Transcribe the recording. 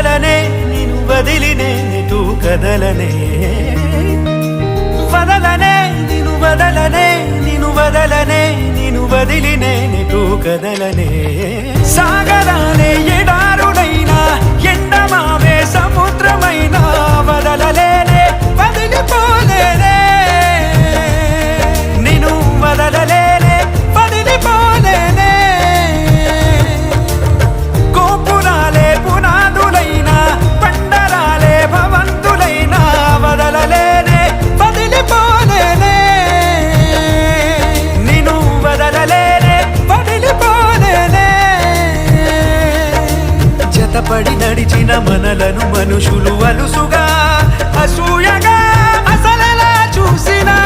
వదలనే నిను వదిలినే నిటు కదలనే వదలనే నిను వదలనే నిను వదలనే నిను వదిలినే నిటు కదలనే సాగరాలే ఎడారుడైనా ఎండమావే సముద్రమైనా వదలలేనే వదిలిపోలేనే నిను వదలలేనే వదిలిపోలేనే గోపురాలే పునాదులైనా పండరాలే భవంతులైనా వదలలేనే వదిలిపోలేనే నిను వదలలేనే వదిలిపోలేనే జతపడి నడిచిన మనలను మనుషులు అలుసుగా అసూయగా అసలలా చూసినా